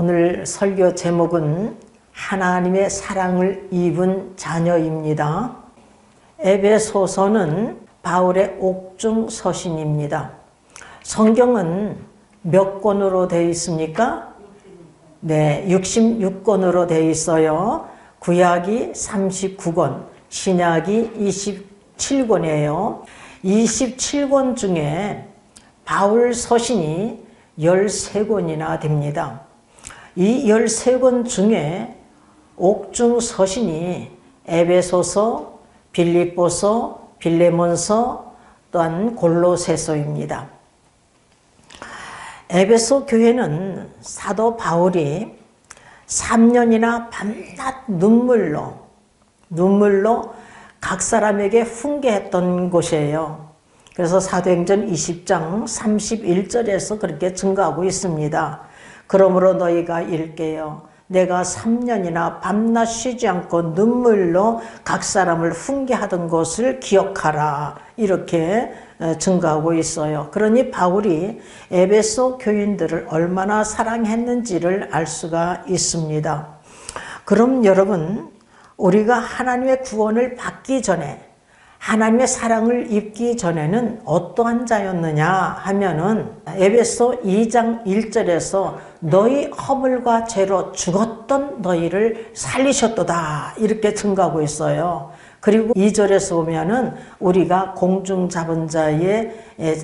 오늘 설교 제목은 하나님의 사랑을 입은 자녀입니다. 에베소서는 바울의 옥중 서신입니다. 성경은 몇 권으로 되어 있습니까? 네, 66권으로 되어 있어요. 구약이 39권, 신약이 27권이에요. 27권 중에 바울 서신이 13권이나 됩니다. 이 13권 중에 옥중 서신이 에베소서, 빌립보서, 빌레몬서, 또한 골로새서입니다. 에베소 교회는 사도 바울이 3년이나 밤낮 눈물로 각 사람에게 훈계했던 곳이에요. 그래서 사도행전 20장 31절에서 그렇게 증거하고 있습니다. 그러므로 너희가 읽게요. 내가 3년이나 밤낮 쉬지 않고 눈물로 각 사람을 훈계하던 것을 기억하라. 이렇게 증거하고 있어요. 그러니 바울이 에베소 교인들을 얼마나 사랑했는지를 알 수가 있습니다. 그럼 여러분, 우리가 하나님의 구원을 받기 전에, 하나님의 사랑을 입기 전에는 어떠한 자였느냐 하면은 에베소 2장 1절에서 너희 허물과 죄로 죽었던 너희를 살리셨도다 이렇게 증거하고 있어요. 그리고 2절에서 보면은 우리가 공중 잡은 자에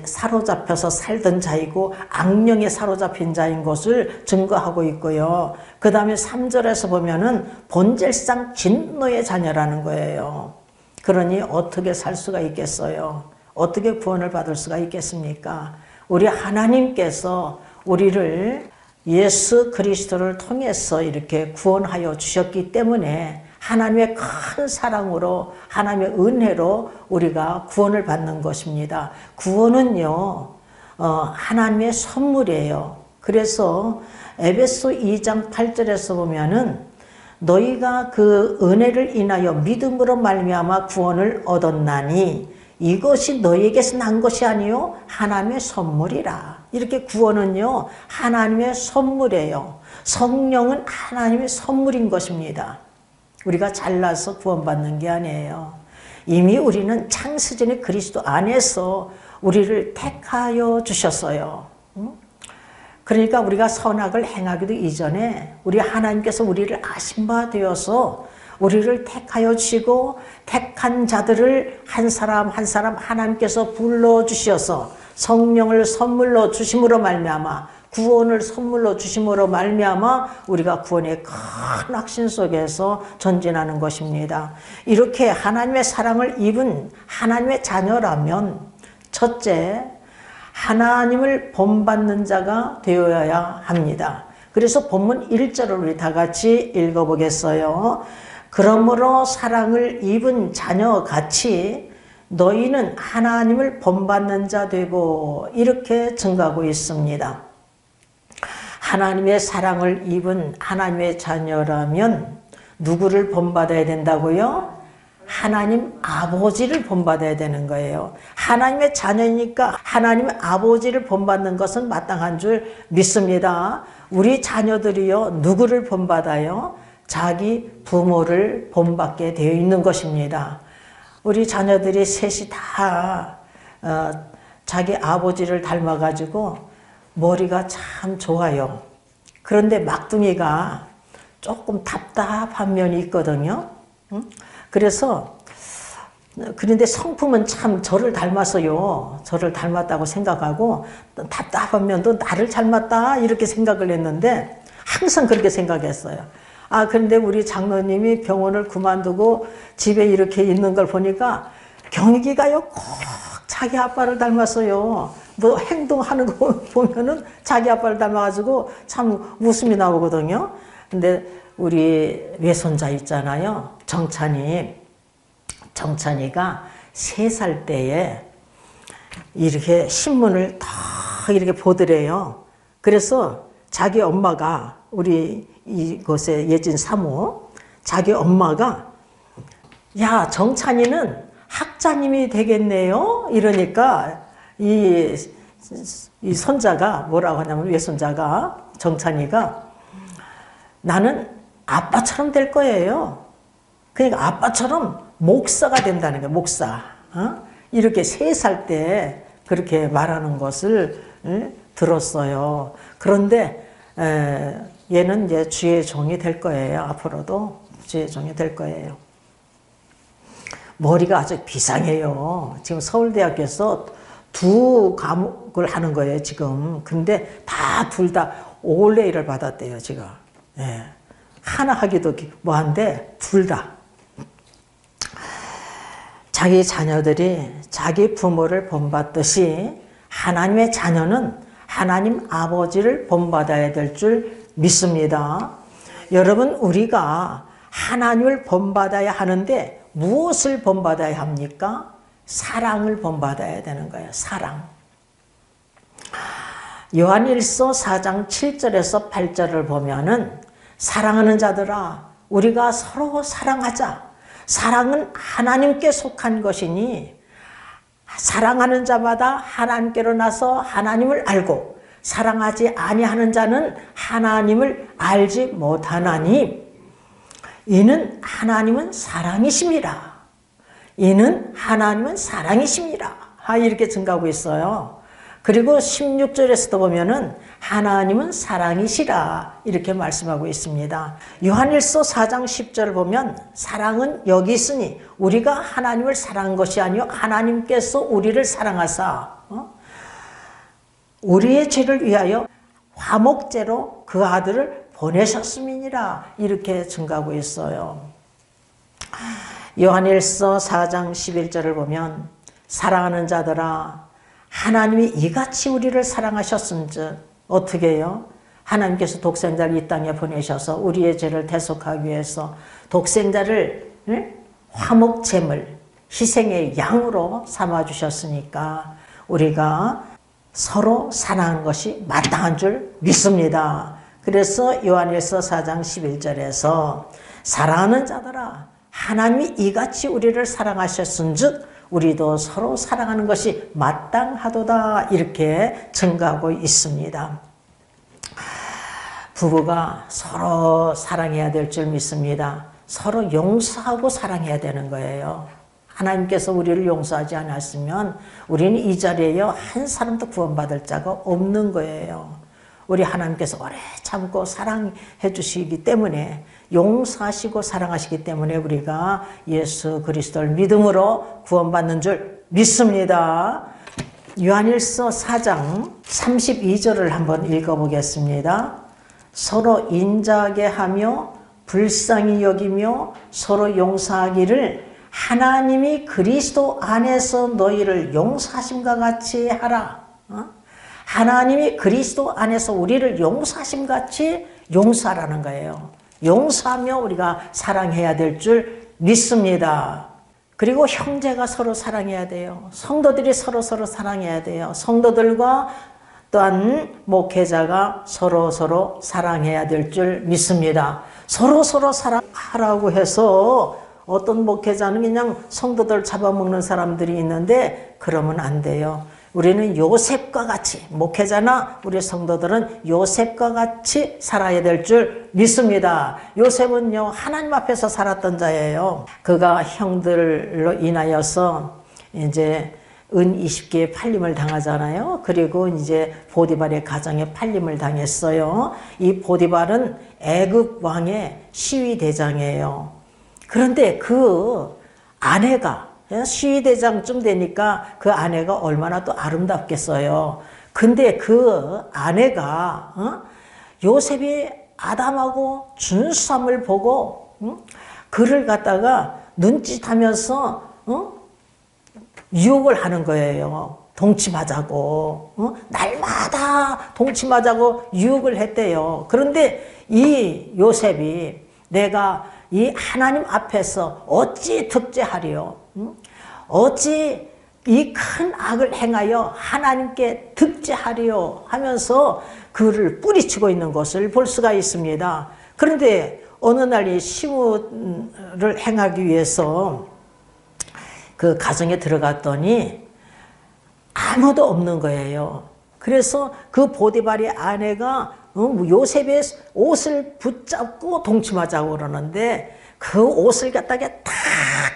사로잡혀서 살던 자이고 악령에 사로잡힌 자인 것을 증거하고 있고요. 그 다음에 3절에서 보면은 본질상 진노의 자녀라는 거예요. 그러니 어떻게 살 수가 있겠어요? 어떻게 구원을 받을 수가 있겠습니까? 우리 하나님께서 우리를 예수 그리스도를 통해서 이렇게 구원하여 주셨기 때문에 하나님의 큰 사랑으로, 하나님의 은혜로 우리가 구원을 받는 것입니다. 구원은요, 하나님의 선물이에요. 그래서 에베소 2장 8절에서 보면은 너희가 그 은혜를 인하여 믿음으로 말미암아 구원을 얻었나니 이것이 너희에게서 난 것이 아니요 하나님의 선물이라. 이렇게 구원은요 하나님의 선물이에요. 성령은 하나님의 선물인 것입니다. 우리가 잘나서 구원받는 게 아니에요. 이미 우리는 창세전에 그리스도 안에서 우리를 택하여 주셨어요. 그러니까 우리가 선악을 행하기도 이전에 우리 하나님께서 우리를 아신 바 되어서 우리를 택하여 주시고 택한 자들을 한 사람 한 사람 하나님께서 불러주셔서 성령을 선물로 주심으로 말미암아 구원을 선물로 주심으로 말미암아 우리가 구원의 큰 확신 속에서 전진하는 것입니다. 이렇게 하나님의 사랑을 입은 하나님의 자녀라면 첫째, 하나님을 본받는 자가 되어야 합니다. 그래서 본문 1절을 우리 다 같이 읽어보겠어요. 그러므로 사랑을 입은 자녀같이 너희는 하나님을 본받는 자 되고 이렇게 증거하고 있습니다. 하나님의 사랑을 입은 하나님의 자녀라면 누구를 본받아야 된다고요? 하나님 아버지를 본받아야 되는 거예요. 하나님의 자녀니까 하나님 아버지를 본받는 것은 마땅한 줄 믿습니다. 우리 자녀들이요 누구를 본받아요? 자기 부모를 본받게 되어 있는 것입니다. 우리 자녀들이 셋이 다 자기 아버지를 닮아가지고 머리가 참 좋아요. 그런데 막둥이가 조금 답답한 면이 있거든요. 그런데 성품은 참 저를 닮았어요. 저를 닮았다고 생각하고 답답한 면도 나를 닮았다 이렇게 생각을 했는데 항상 그렇게 생각했어요. 그런데 우리 장로님이 병원을 그만두고 집에 이렇게 있는 걸 보니까 경익이가요 꼭 자기 아빠를 닮았어요. 뭐 행동하는 거 보면은 자기 아빠를 닮아가지고 참 웃음이 나오거든요. 근데 우리 외손자 있잖아요. 정찬이가 3살 때에 이렇게 신문을 다 이렇게 보더래요. 그래서 자기 엄마가 우리 이곳의 예진 사모 자기 엄마가 야 정찬이는 학자님이 되겠네요. 이러니까 이 손자가 뭐라고 하냐면 외손자가 정찬이가 나는 아빠처럼 될 거예요. 그러니까 아빠처럼 목사가 된다는 거예요. 목사. 이렇게 3살 때 그렇게 말하는 것을 들었어요. 그런데 얘는 이제 주의 종이 될 거예요. 앞으로도 주의 종이 될 거예요. 머리가 아주 비상해요. 지금 서울대학교에서 2 과목을 하는 거예요, 지금. 근데 둘 다 올레이를 받았대요, 지금. 예. 하나 하기도 뭐한데, 둘 다. 자기 자녀들이 자기 부모를 본받듯이 하나님의 자녀는 하나님 아버지를 본받아야 될 줄 믿습니다. 여러분, 우리가 하나님을 본받아야 하는데 무엇을 본받아야 합니까? 사랑을 본받아야 되는 거예요. 사랑. 요한일서 4장 7절에서 8절을 보면은 사랑하는 자들아 우리가 서로 사랑하자. 사랑은 하나님께 속한 것이니 사랑하는 자마다 하나님께로 나서 하나님을 알고 사랑하지 아니하는 자는 하나님을 알지 못하나니 이는 하나님은 사랑이심이라. 이는 하나님은 사랑이심이라. 이렇게 증가하고 있어요. 그리고 16절에서도 보면은 하나님은 사랑이시라 이렇게 말씀하고 있습니다. 요한일서 4장 10절을 보면 사랑은 여기 있으니 우리가 하나님을 사랑한 것이 아니요 하나님께서 우리를 사랑하사 우리의 죄를 위하여 화목제로 그 아들을 보내셨음이니라 이렇게 증가하고 있어요. 요한일서 4장 11절을 보면 사랑하는 자들아 하나님이 이같이 우리를 사랑하셨은즉 어떻게 해요? 하나님께서 독생자를 이 땅에 보내셔서 우리의 죄를 대속하기 위해서 독생자를 화목제물 희생의 양으로 삼아주셨으니까 우리가 서로 사랑하는 것이 마땅한 줄 믿습니다. 그래서 요한일서 4장 11절에서 사랑하는 자들아 하나님이 이같이 우리를 사랑하셨은즉 우리도 서로 사랑하는 것이 마땅하도다 이렇게 증가하고 있습니다. 부부가 서로 사랑해야 될 줄 믿습니다. 서로 용서하고 사랑해야 되는 거예요. 하나님께서 우리를 용서하지 않았으면 우리는 이 자리에 한 사람도 구원받을 자가 없는 거예요. 우리 하나님께서 오래 참고 사랑해 주시기 때문에 용서하시고 사랑하시기 때문에 우리가 예수 그리스도를 믿음으로 구원받는 줄 믿습니다. 요한일서 4장 32절을 한번 읽어보겠습니다. 서로 인자하게 하며 불쌍히 여기며 서로 용서하기를 하나님이 그리스도 안에서 너희를 용서하심과 같이 하라. 하나님이 그리스도 안에서 우리를 용서하심 같이 용서하라는 거예요. 용서하며 우리가 사랑해야 될 줄 믿습니다. 그리고 형제가 서로 사랑해야 돼요. 성도들이 서로 사랑해야 돼요. 성도들과 또한 목회자가 서로 사랑해야 될 줄 믿습니다. 서로 사랑하라고 해서 어떤 목회자는 그냥 성도들 잡아먹는 사람들이 있는데 그러면 안 돼요. 우리는 요셉과 같이 목회자나 우리 성도들은 요셉과 같이 살아야 될 줄 믿습니다. 요셉은요 하나님 앞에서 살았던 자예요. 그가 형들로 인하여서 이제 은 20개의 팔림을 당하잖아요. 그리고 이제 보디발의 가정에 팔림을 당했어요. 이 보디발은 애굽 왕의 시위대장이에요. 그런데 그 아내가 시위대장쯤 되니까 그 아내가 얼마나 또 아름답겠어요. 근데 그 아내가 요셉이 아담하고 준수함을 보고 그를 갖다가 눈짓하면서 유혹을 하는 거예요. 동침하자고 날마다 동침하자고 유혹을 했대요. 그런데 이 요셉이 내가 이 하나님 앞에서 어찌 득죄하리요? 어찌 이 큰 악을 행하여 하나님께 득죄하리요? 하면서 그를 뿌리치고 있는 것을 볼 수가 있습니다. 그런데 어느 날 이 시무를 행하기 위해서 그 가정에 들어갔더니 아무도 없는 거예요. 그래서 그 보디발의 아내가 요셉의 옷을 붙잡고 동침하자고 그러는데 그 옷을 갖다가 탁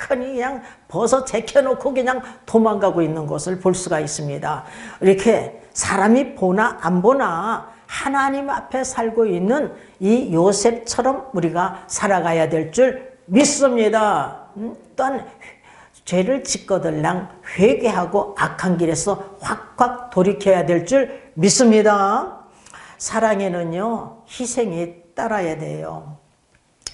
하니 그냥 벗어 제껴놓고 그냥 도망가고 있는 것을 볼 수가 있습니다. 이렇게 사람이 보나 안 보나 하나님 앞에 살고 있는 이 요셉처럼 우리가 살아가야 될 줄 믿습니다. 또한 죄를 짓거들랑 회개하고 악한 길에서 확확 돌이켜야 될 줄 믿습니다. 사랑에는요, 희생이 따라야 돼요.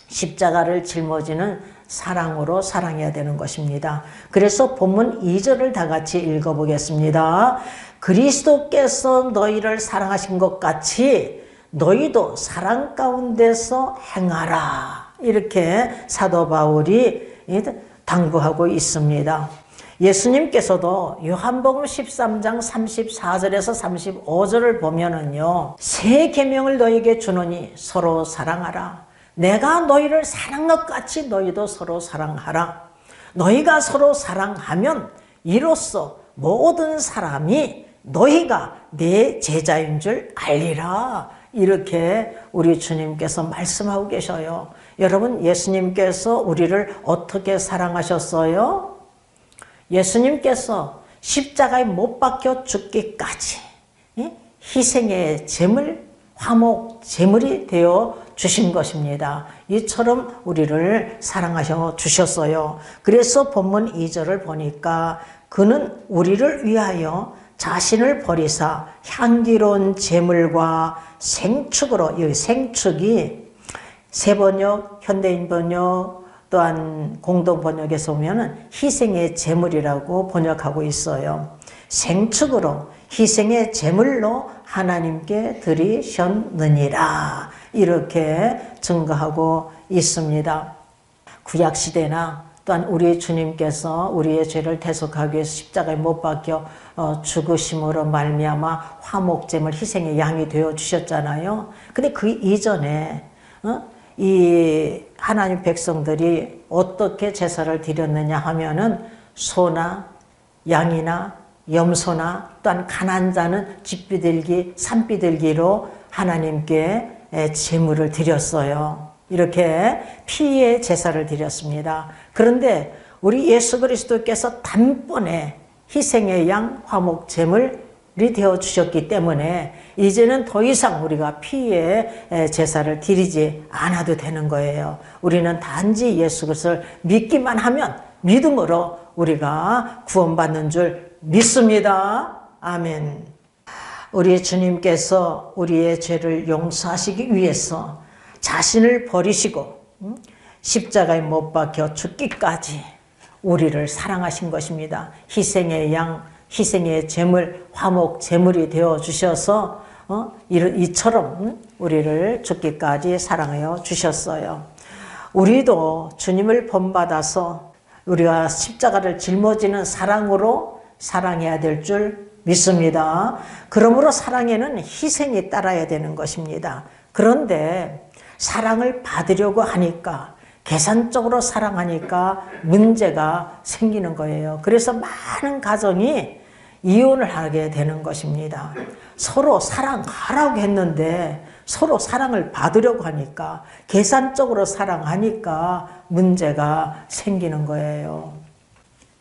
십자가를 짊어지는 사랑으로 사랑해야 되는 것입니다. 그래서 본문 2절을 다 같이 읽어보겠습니다. 그리스도께서 너희를 사랑하신 것 같이 너희도 사랑 가운데서 행하라. 이렇게 사도 바울이 당부하고 있습니다. 예수님께서도 요한복음 13장 34절에서 35절을 보면은요, 새 계명을 너희에게 주노니 서로 사랑하라. 내가 너희를 사랑한 것 같이 너희도 서로 사랑하라. 너희가 서로 사랑하면 이로써 모든 사람이 너희가 내 제자인 줄 알리라. 이렇게 우리 주님께서 말씀하고 계셔요. 여러분, 예수님께서 우리를 어떻게 사랑하셨어요? 예수님께서 십자가에 못 박혀 죽기까지 희생의 제물, 화목 제물이 되어 주신 것입니다. 이처럼 우리를 사랑하셔 주셨어요. 그래서 본문 2절을 보니까 그는 우리를 위하여 자신을 버리사 향기로운 제물과 생축으로, 이 생축이 새번역, 현대인 번역, 또한 공동 번역에서 보면은 희생의 제물이라고 번역하고 있어요. 생축으로, 희생의 제물로 하나님께 드리셨느니라. 이렇게 증거하고 있습니다. 구약시대나 또한 우리 주님께서 우리의 죄를 대속하기 위해서 십자가에 못 박혀 죽으심으로 말미암아 화목제물 희생의 양이 되어 주셨잖아요. 근데 그 이전에 이 하나님 백성들이 어떻게 제사를 드렸느냐 하면은 소나 양이나 염소나 또한 가난한 자는 집비둘기, 산비둘기로 하나님께 제물을 드렸어요. 이렇게 피의 제사를 드렸습니다. 그런데 우리 예수 그리스도께서 단번에 희생의 양 화목 제물이 되어 주셨기 때문에 이제는 더 이상 우리가 피의 제사를 드리지 않아도 되는 거예요. 우리는 단지 예수 그리스도를 믿기만 하면 믿음으로 우리가 구원받는 줄 믿습니다. 아멘. 우리 주님께서 우리의 죄를 용서하시기 위해서 자신을 버리시고 십자가에 못 박혀 죽기까지 우리를 사랑하신 것입니다. 희생의 양, 희생의 제물, 화목 제물이 되어 주셔서 이처럼 우리를 죽기까지 사랑하여 주셨어요. 우리도 주님을 본받아서 우리가 십자가를 짊어지는 사랑으로 사랑해야 될 줄 믿습니다. 그러므로 사랑에는 희생이 따라야 되는 것입니다. 그런데 사랑을 받으려고 하니까, 계산적으로 사랑하니까 문제가 생기는 거예요. 그래서 많은 가정이 이혼을 하게 되는 것입니다. 서로 사랑하라고 했는데 서로 사랑을 받으려고 하니까, 계산적으로 사랑하니까 문제가 생기는 거예요.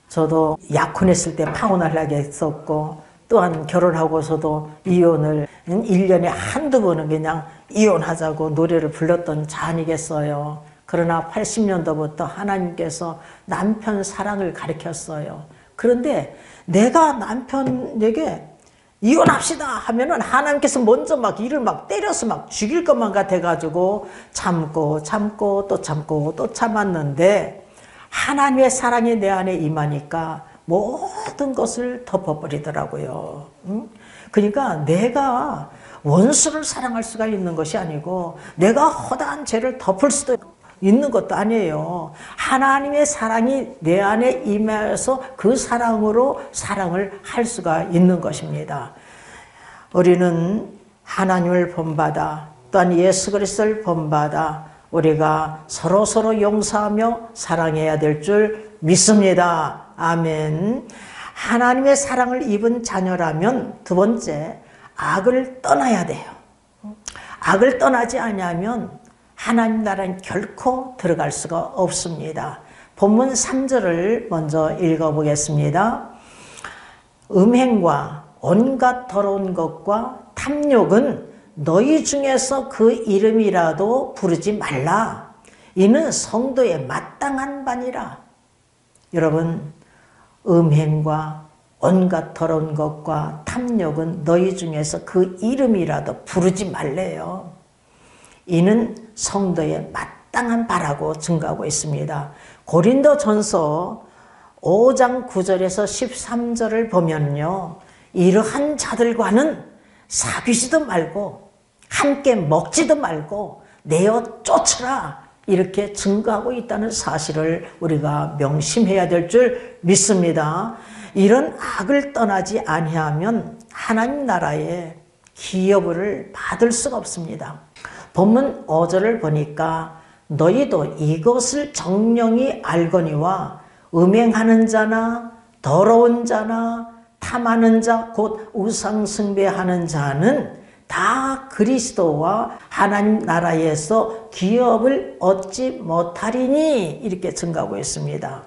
저도 약혼했을 때 파혼을 하게 했었고, 또한 결혼하고서도 이혼을 1년에 한두 번은 그냥 이혼하자고 노래를 불렀던 자 아니겠어요. 그러나 80년도부터 하나님께서 남편 사랑을 가르쳤어요. 그런데 내가 남편에게 이혼합시다 하면은 하나님께서 먼저 막 이를 막 때려서 막 죽일 것만 같아가지고 참고 또 참고 또 참았는데, 하나님의 사랑이 내 안에 임하니까 모든 것을 덮어버리더라고요. 그러니까 내가 원수를 사랑할 수가 있는 것이 아니고 내가 허다한 죄를 덮을 수도 있는 것도 아니에요. 하나님의 사랑이 내 안에 임해서 그 사랑으로 사랑을 할 수가 있는 것입니다. 우리는 하나님을 본받아, 또한 예수 그리스도를 본받아 우리가 서로 용서하며 사랑해야 될 줄 믿습니다. 아멘. 하나님의 사랑을 입은 자녀라면 두 번째, 악을 떠나야 돼요. 악을 떠나지 않으면 하나님 나라는 결코 들어갈 수가 없습니다. 본문 3절을 먼저 읽어보겠습니다. 음행과 온갖 더러운 것과 탐욕은 너희 중에서 그 이름이라도 부르지 말라. 이는 성도의 마땅한 바니라. 여러분, 음행과 온갖 더러운 것과 탐욕은 너희 중에서 그 이름이라도 부르지 말래요. 이는 성도의 마땅한 바라고 증거하고 있습니다. 고린도전서 5장 9절에서 13절을 보면요, 이러한 자들과는 사귀지도 말고 함께 먹지도 말고 내어 쫓으라, 이렇게 증거하고 있다는 사실을 우리가 명심해야 될 줄 믿습니다. 이런 악을 떠나지 아니하면 하나님 나라의 기업을 받을 수가 없습니다. 본문 5절을 보니까 너희도 이것을 정령이 알거니와 음행하는 자나 더러운 자나 탐하는 자 곧 우상 숭배하는 자는 다 그리스도와 하나님 나라에서 기업을 얻지 못하리니, 이렇게 증거하고 있습니다.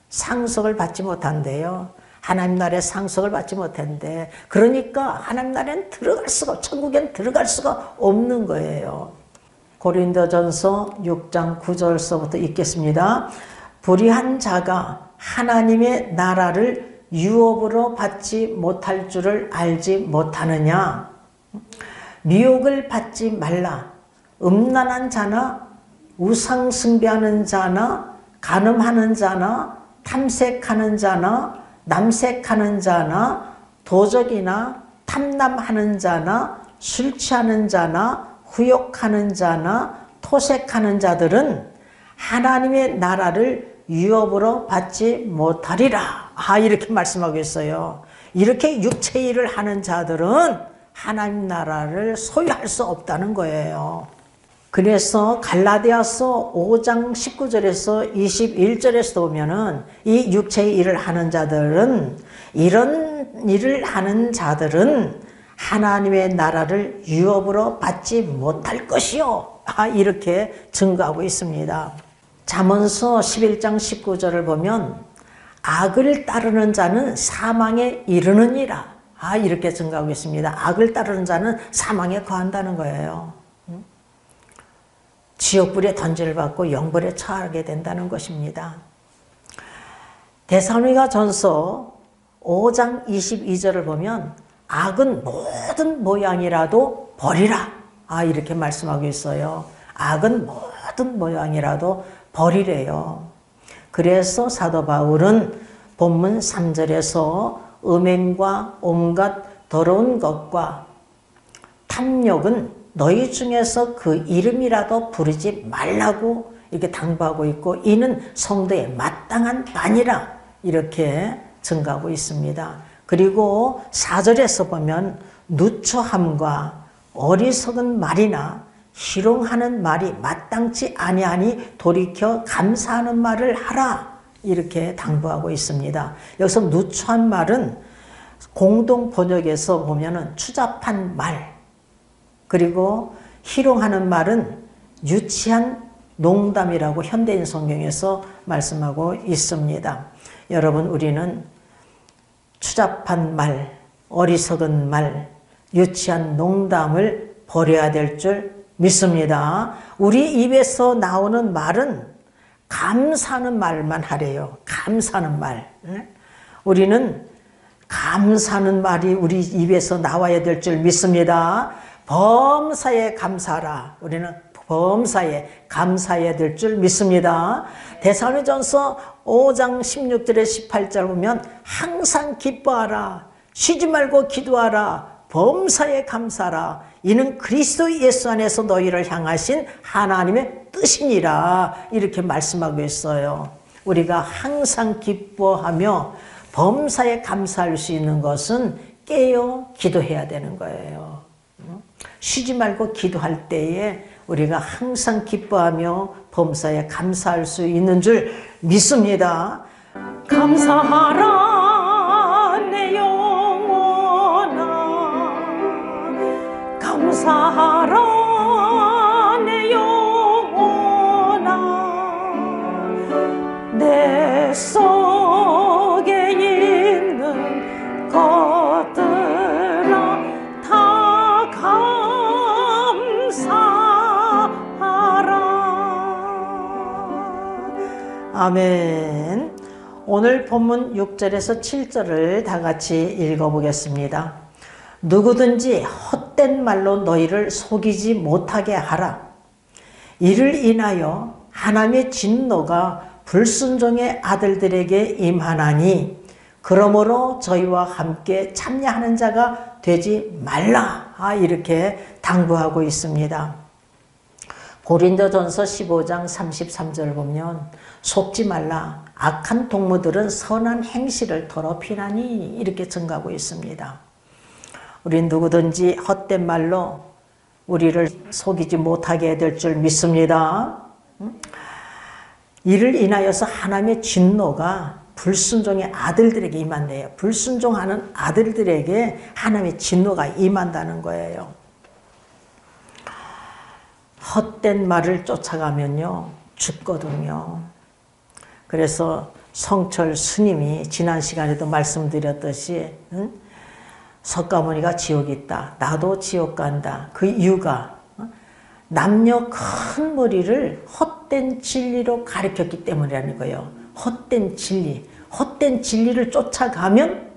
상속을 받지 못한대요. 하나님 나라의 상속을 받지 못한대. 그러니까 하나님 나라에는 들어갈 수가, 천국에는 들어갈 수가 없는 거예요. 고린도전서 6장 9절서부터 읽겠습니다. 불의한 자가 하나님의 나라를 유업으로 받지 못할 줄을 알지 못하느냐. 미혹을 받지 말라. 음란한 자나 우상 숭배하는 자나 간음하는 자나 탐색하는 자나 남색하는 자나 도적이나 탐남하는 자나 술 취하는 자나 후욕하는 자나 토색하는 자들은 하나님의 나라를 유업으로 받지 못하리라. 이렇게 말씀하고 있어요. 이렇게 육체 일을 하는 자들은 하나님 나라를 소유할 수 없다는 거예요. 그래서 갈라디아서 5장 19절에서 21절에서 보면은 이 육체의 일을 하는 자들은, 이런 일을 하는 자들은 하나님의 나라를 유업으로 받지 못할 것이요, 이렇게 증거하고 있습니다. 잠언서 11장 19절을 보면 악을 따르는 자는 사망에 이르느니라, 이렇게 증거하고 있습니다. 악을 따르는 자는 사망에 거한다는 거예요. 지옥불에 던질 받고 영불에 처하게 된다는 것입니다. 데살로니가전서 5장 22절을 보면 악은 모든 모양이라도 버리라, 이렇게 말씀하고 있어요. 악은 모든 모양이라도 버리래요. 그래서 사도 바울은 본문 3절에서 음행과 온갖 더러운 것과 탐욕은 너희 중에서 그 이름이라도 부르지 말라고 이렇게 당부하고 있고, 이는 성도의 마땅한 바니라, 이렇게 증거하고 있습니다. 그리고 4절에서 보면 누추함과 어리석은 말이나 희롱하는 말이 마땅치 아니하니 돌이켜 감사하는 말을 하라, 이렇게 당부하고 있습니다. 여기서 누추한 말은 공동 번역에서 보면은 추잡한 말, 그리고 희롱하는 말은 유치한 농담이라고 현대인 성경에서 말씀하고 있습니다. 여러분, 우리는 추잡한 말, 어리석은 말, 유치한 농담을 버려야 될 줄 믿습니다. 우리 입에서 나오는 말은 감사하는 말만 하래요. 감사하는 말. 우리는 감사하는 말이 우리 입에서 나와야 될 줄 믿습니다. 범사에 감사하라. 우리는 범사에 감사해야 될 줄 믿습니다. 데살로니가전서 5장 16절에 18절 보면 항상 기뻐하라. 쉬지 말고 기도하라. 범사에 감사하라. 이는 그리스도 예수 안에서 너희를 향하신 하나님의 뜻이니라. 이렇게 말씀하고 있어요. 우리가 항상 기뻐하며 범사에 감사할 수 있는 것은 깨어 기도해야 되는 거예요. 쉬지 말고 기도할 때에 우리가 항상 기뻐하며 범사에 감사할 수 있는 줄 믿습니다. 감사하라 내 영혼아, 감사하라 내 영혼아 내 속에 있는 것들아 다 감사하라. 아멘. 오늘 본문 6절에서 7절을 다 같이 읽어보겠습니다. 누구든지 헛된 말로 너희를 속이지 못하게 하라. 이를 인하여 하나님의 진노가 불순종의 아들들에게 임하나니 그러므로 저희와 함께 참여하는 자가 되지 말라. 이렇게 당부하고 있습니다. 고린도전서 15장 33절 보면 속지 말라. 악한 동무들은 선한 행실을 더럽히나니 이렇게 증가하고 있습니다. 우린 누구든지 헛된 말로 우리를 속이지 못하게 될 줄 믿습니다. 이를 인하여서 하나님의 진노가 불순종의 아들들에게 임한대요. 불순종하는 아들들에게 하나님의 진노가 임한다는 거예요. 헛된 말을 쫓아가면요 죽거든요. 그래서 성철 스님이 지난 시간에도 말씀드렸듯이 석가모니가 지옥이 있다. 나도 지옥 간다. 그 이유가 남녀 큰 머리를 헛된 진리로 가르쳤기 때문이라는 거예요. 헛된 진리. 헛된 진리를 쫓아가면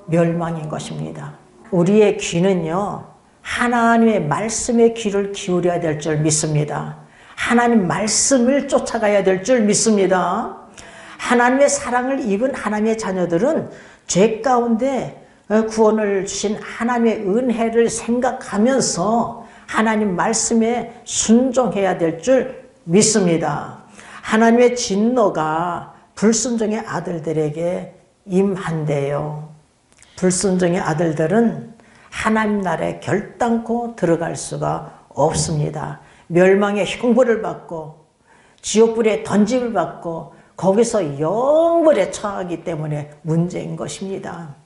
멸망인 것입니다. 우리의 귀는요. 하나님의 말씀에 귀를 기울여야 될 줄 믿습니다. 하나님 말씀을 쫓아가야 될 줄 믿습니다. 하나님의 사랑을 입은 하나님의 자녀들은 죄 가운데 구원을 주신 하나님의 은혜를 생각하면서 하나님 말씀에 순종해야 될 줄 믿습니다. 하나님의 진노가 불순종의 아들들에게 임한대요. 불순종의 아들들은 하나님 나라에 결단코 들어갈 수가 없습니다. 멸망의 형벌을 받고 지옥불에 던짐을 받고 거기서 영벌에 처하기 때문에 문제인 것입니다.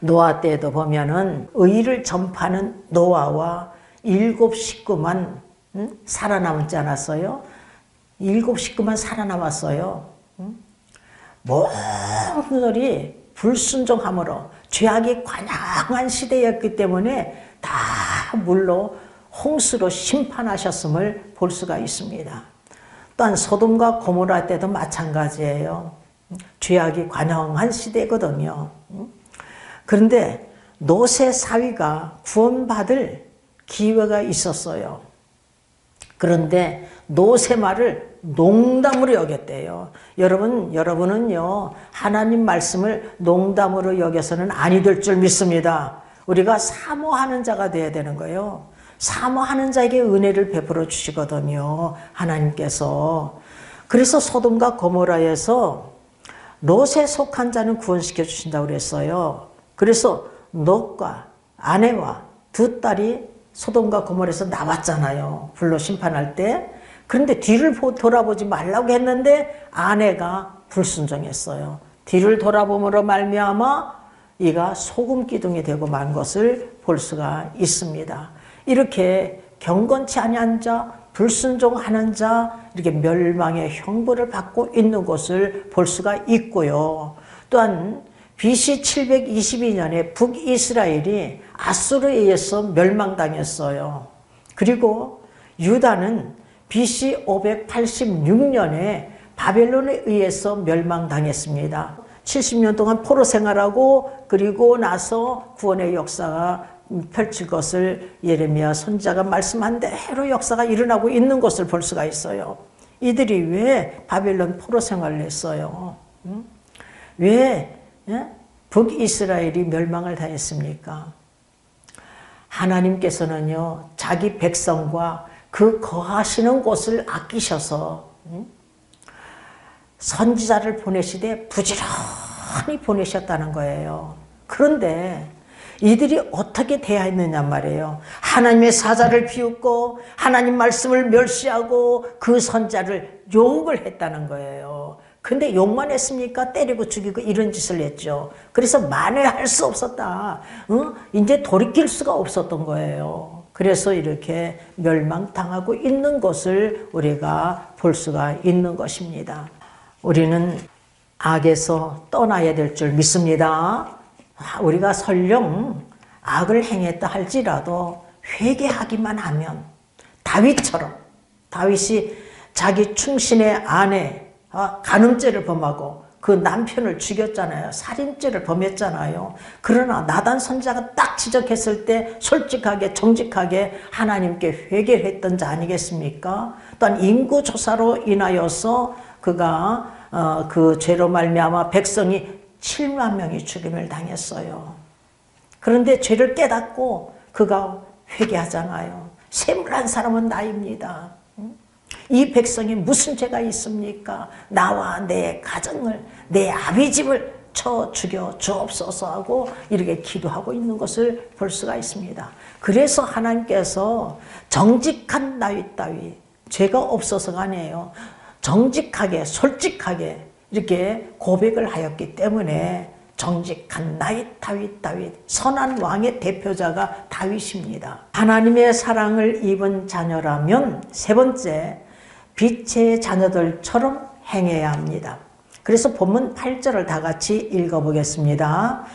노아 때도 보면은 의를 전파하는 노아와 7 식구만 살아남지 않았어요. 7 식구만 살아남았어요. 모두들이 불순종함으로 죄악이 관영한 시대였기 때문에 다 물로 홍수로 심판하셨음을 볼 수가 있습니다. 또한 소돔과 고모라 때도 마찬가지예요. 죄악이 관영한 시대거든요. 그런데 노세 사위가 구원받을 기회가 있었어요. 그런데 노세 말을 농담으로 여겼대요. 여러분은요, 하나님 말씀을 농담으로 여겨서는 아니 될 줄 믿습니다. 우리가 사모하는 자가 되어야 되는 거예요. 사모하는 자에게 은혜를 베풀어 주시거든요. 하나님께서. 그래서 소돔과 고모라에서 롯에 속한 자는 구원시켜 주신다고 그랬어요. 그래서 롯과 아내와 2 딸이 소돔과 고모라에서 나왔잖아요. 불로 심판할 때. 그런데 뒤를 돌아보지 말라고 했는데 아내가 불순종했어요. 뒤를 돌아봄으로 말미암아 이가 소금 기둥이 되고 만 것을 볼 수가 있습니다. 이렇게 경건치 아니한 자, 불순종하는 자, 이렇게 멸망의 형벌을 받고 있는 것을 볼 수가 있고요. 또한 BC 722년에 북이스라엘이 아수르에 의해서 멸망당했어요. 그리고 유다는 BC 586년에 바벨론에 의해서 멸망당했습니다. 70년 동안 포로 생활하고 그리고 나서 구원의 역사가 펼칠 것을 예레미야 선지자가 말씀한 대로 역사가 일어나고 있는 것을 볼 수가 있어요. 이들이 왜 바벨론 포로 생활을 했어요? 왜 북이스라엘이 멸망을 당했습니까? 하나님께서는요, 자기 백성과 그 거하시는 곳을 아끼셔서 선지자를 보내시되 부지런히 보내셨다는 거예요. 그런데 이들이 어떻게 대하였느냐 말이에요. 하나님의 사자를 비웃고 하나님 말씀을 멸시하고 그 선자를 욕을 했다는 거예요. 근데 욕만 했습니까? 때리고 죽이고 이런 짓을 했죠. 그래서 만회할 수 없었다. 이제 돌이킬 수가 없었던 거예요. 그래서 이렇게 멸망당하고 있는 것을 우리가 볼 수가 있는 것입니다. 우리는 악에서 떠나야 될 줄 믿습니다. 우리가 설령 악을 행했다 할지라도 회개하기만 하면 다윗처럼, 다윗이 자기 충신의 아내 간음죄를 범하고 그 남편을 죽였잖아요. 살인죄를 범했잖아요. 그러나 나단 선지자가 딱 지적했을 때 솔직하게 정직하게 하나님께 회개를 했던 자 아니겠습니까? 또한 인구조사로 인하여서 그가 그 죄로 말미암아 백성이 7만 명이 죽임을 당했어요. 그런데 죄를 깨닫고 그가 회개하잖아요. 샘물한 사람은 나입니다. 이 백성이 무슨 죄가 있습니까? 나와 내 가정을, 내 아비 집을 쳐 죽여 주옵소서 하고 이렇게 기도하고 있는 것을 볼 수가 있습니다. 그래서 하나님께서 정직한 다윗, 죄가 없어서가 아니에요. 정직하게 솔직하게 이렇게 고백을 하였기 때문에 정직한 다윗, 선한 왕의 대표자가 다윗입니다. 하나님의 사랑을 입은 자녀라면 세 번째, 빛의 자녀들처럼 행해야 합니다. 그래서 본문 8절을 다 같이 읽어보겠습니다.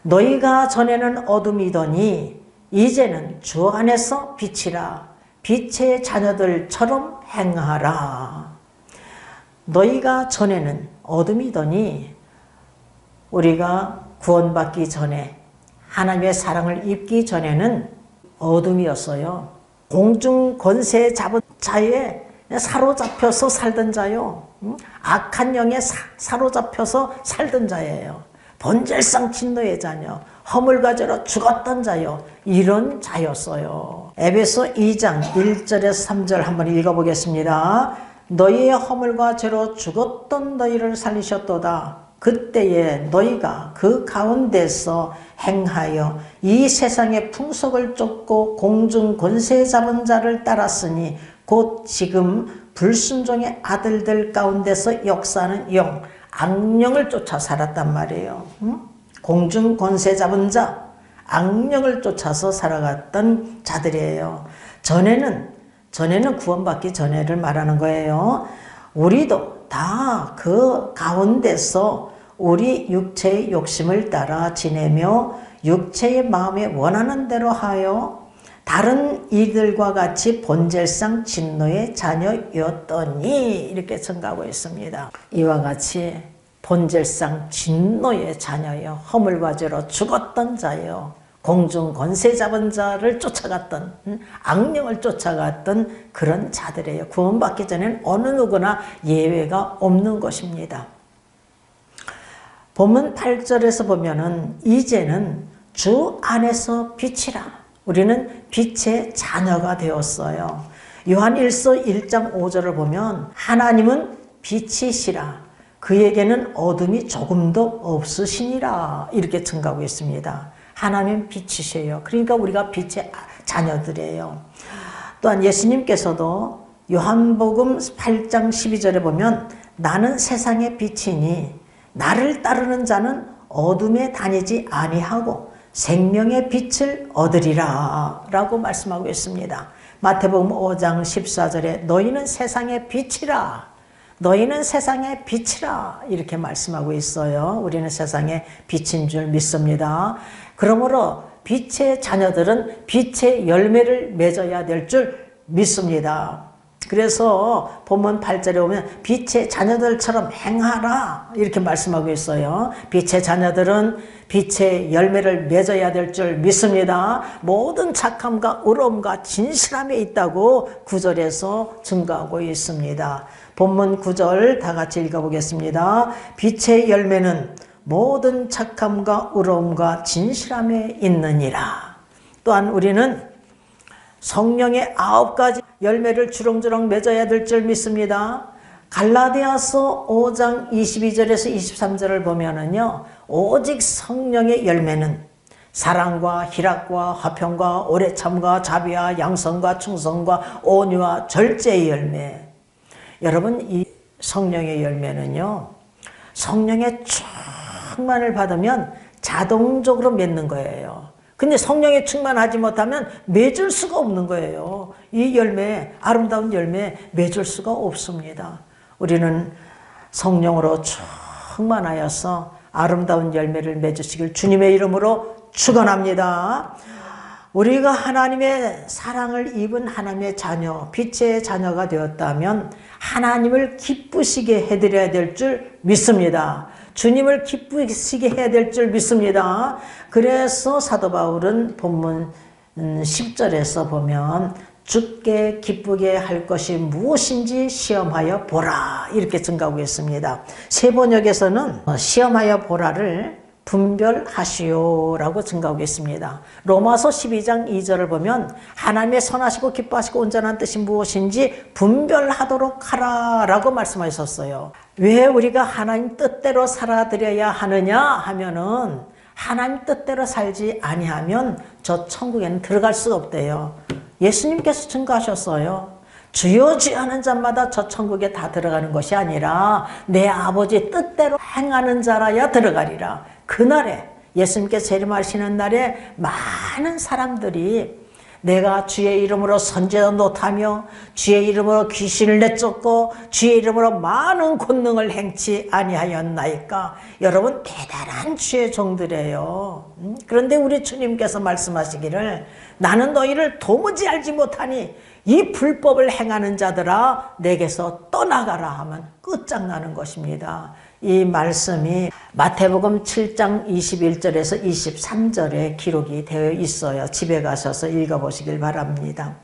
너희가 전에는 어둠이더니 이제는 주 안에서 빛이라. 빛의 자녀들처럼 행하라. 너희가 전에는 어둠이더니 우리가 구원받기 전에 하나님의 사랑을 입기 전에는 어둠이었어요. 공중 권세 잡은 자에 사로잡혀서 살던 자요. 악한 영에 사로잡혀서 살던 자예요. 본질상 진노의 자녀, 허물과 죄로 죽었던 자요. 이런 자였어요. 에베소 2장 1절에서 3절 한번 읽어보겠습니다. 너희의 허물과 죄로 죽었던 너희를 살리셨도다. 그때에 너희가 그 가운데서 행하여 이 세상의 풍속을 쫓고 공중 권세 잡은 자를 따랐으니 곧 지금 불순종의 아들들 가운데서 역사하는 영, 악령을 쫓아 살았단 말이에요. 공중 권세 잡은 자, 악령을 쫓아서 살아갔던 자들이에요. 전에는 구원받기 전에를 말하는 거예요. 우리도 다 그 가운데서 우리 육체의 욕심을 따라 지내며 육체의 마음에 원하는 대로 하여 다른 이들과 같이 본질상 진노의 자녀였더니 이렇게 증가하고 있습니다. 이와 같이 본질상 진노의 자녀요. 허물과 죄로 죽었던 자요. 공중 권세 잡은 자를 쫓아갔던 악령을 쫓아갔던 그런 자들이에요. 구원받기 전에는 어느 누구나 예외가 없는 것입니다. 본문 8절에서 보면은 이제는 주 안에서 빛이라. 우리는 빛의 자녀가 되었어요. 요한 1서 1장 5절을 보면 하나님은 빛이시라. 그에게는 어둠이 조금도 없으시니라. 이렇게 증가하고 있습니다. 하나님 빛이세요. 그러니까 우리가 빛의 자녀들이에요. 또한 예수님께서도 요한복음 8장 12절에 보면 나는 세상의 빛이니 나를 따르는 자는 어둠에 다니지 아니하고 생명의 빛을 얻으리라 라고 말씀하고 있습니다. 마태복음 5장 14절에 너희는 세상의 빛이라. 너희는 세상의 빛이라 이렇게 말씀하고 있어요. 우리는 세상의 빛인 줄 믿습니다. 그러므로 빛의 자녀들은 빛의 열매를 맺어야 될 줄 믿습니다. 그래서 본문 8절에 보면 빛의 자녀들처럼 행하라 이렇게 말씀하고 있어요. 빛의 자녀들은 빛의 열매를 맺어야 될 줄 믿습니다. 모든 착함과 의로움과 진실함에 있다고 9절에서 증거하고 있습니다. 본문 9절 다 같이 읽어보겠습니다. 빛의 열매는 모든 착함과 의로움과 진실함에 있느니라. 또한 우리는 성령의 9가지 열매를 주렁주렁 맺어야 될 줄 믿습니다. 갈라디아서 5장 22절에서 23절을 보면은요, 오직 성령의 열매는 사랑과 희락과 화평과 오래참과 자비와 양선과 충성과 온유와 절제의 열매. 여러분, 이 성령의 열매는요, 성령의 충만을 받으면 자동적으로 맺는 거예요. 근데 성령의 충만하지 못하면 맺을 수가 없는 거예요. 이 열매, 아름다운 열매 맺을 수가 없습니다. 우리는 성령으로 충만하여서 아름다운 열매를 맺으시길 주님의 이름으로 축원합니다. 우리가 하나님의 사랑을 입은 하나님의 자녀, 빛의 자녀가 되었다면 하나님을 기쁘시게 해드려야 될 줄 믿습니다. 주님을 기쁘시게 해야 될 줄 믿습니다. 그래서 사도 바울은 본문 10절에서 보면 주께 기쁘게 할 것이 무엇인지 시험하여 보라 이렇게 증가하고 있습니다. 세 번역에서는 시험하여 보라를 분별하시오라고 증가하고 있습니다. 로마서 12장 2절을 보면 하나님의 선하시고 기뻐하시고 온전한 뜻이 무엇인지 분별하도록 하라 라고 말씀하셨어요. 왜 우리가 하나님 뜻대로 살아드려야 하느냐 하면은 하나님 뜻대로 살지 아니하면 저 천국에는 들어갈 수가 없대요. 예수님께서 증거하셨어요. 주여 주여 하는 자마다 저 천국에 다 들어가는 것이 아니라 내 아버지 뜻대로 행하는 자라야 들어가리라. 그날에 예수님께서 재림하시는 날에 많은 사람들이 내가 주의 이름으로 선지자 노하며 주의 이름으로 귀신을 내쫓고 주의 이름으로 많은 권능을 행치 아니하였나이까. 여러분 대단한 주의 종들이에요. 그런데 우리 주님께서 말씀하시기를 나는 너희를 도무지 알지 못하니 이 불법을 행하는 자들아 내게서 떠나가라 하면 끝장나는 것입니다. 이 말씀이 마태복음 7장 21절에서 23절에 기록이 되어 있어요. 집에 가셔서 읽어보시길 바랍니다.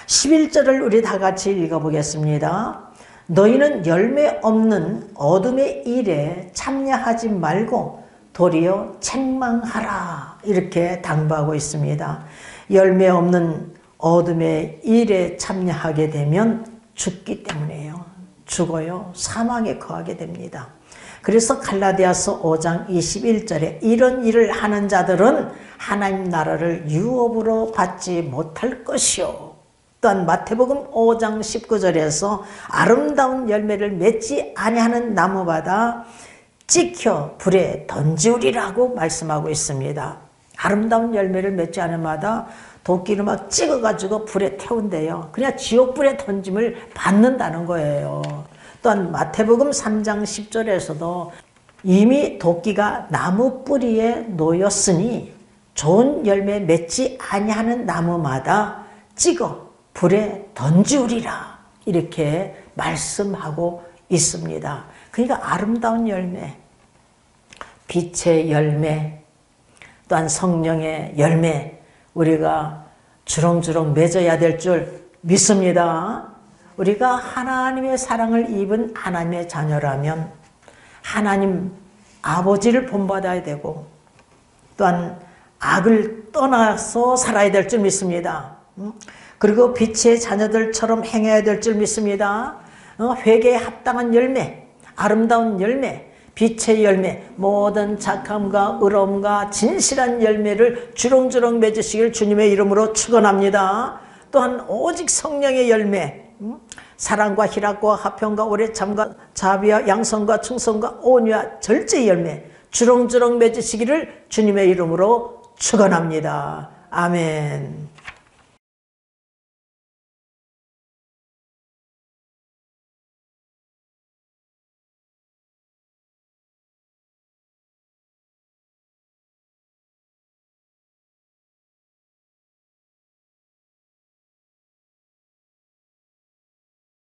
11절을 우리 다 같이 읽어보겠습니다. 너희는 열매 없는 어둠의 일에 참여하지 말고 도리어 책망하라 이렇게 당부하고 있습니다. 열매 없는 어둠의 일에 참여하게 되면 죽기 때문에요. 죽어요. 사망에 거하게 됩니다. 그래서 갈라디아서 5장 21절에 이런 일을 하는 자들은 하나님 나라를 유업으로 받지 못할 것이요. 또한 마태복음 5장 19절에서 아름다운 열매를 맺지 아니하는 나무마다 찍혀 불에 던지우리라고 말씀하고 있습니다. 아름다운 열매를 맺지 않은 마다 도끼를 막 찍어가지고 불에 태운대요. 그냥 지옥불에 던짐을 받는다는 거예요. 또한 마태복음 3장 10절에서도 이미 도끼가 나무 뿌리에 놓였으니 좋은 열매 맺지 아니하는 나무마다 찍어 불에 던지우리라 이렇게 말씀하고 있습니다. 그러니까 아름다운 열매, 빛의 열매, 또한 성령의 열매 우리가 주렁주렁 맺어야 될 줄 믿습니다. 우리가 하나님의 사랑을 입은 하나님의 자녀라면 하나님 아버지를 본받아야 되고 또한 악을 떠나서 살아야 될 줄 믿습니다. 그리고 빛의 자녀들처럼 행해야 될 줄 믿습니다. 회개에 합당한 열매, 아름다운 열매, 빛의 열매, 모든 착함과 의로움과 진실한 열매를 주렁주렁 맺으시길 주님의 이름으로 축원합니다. 또한 오직 성령의 열매, 사랑과 희락과 화평과 오래참과 자비와 양선과 충성과 온유와 절제의 열매 주렁주렁 맺으시기를 주님의 이름으로 축원합니다. 아멘.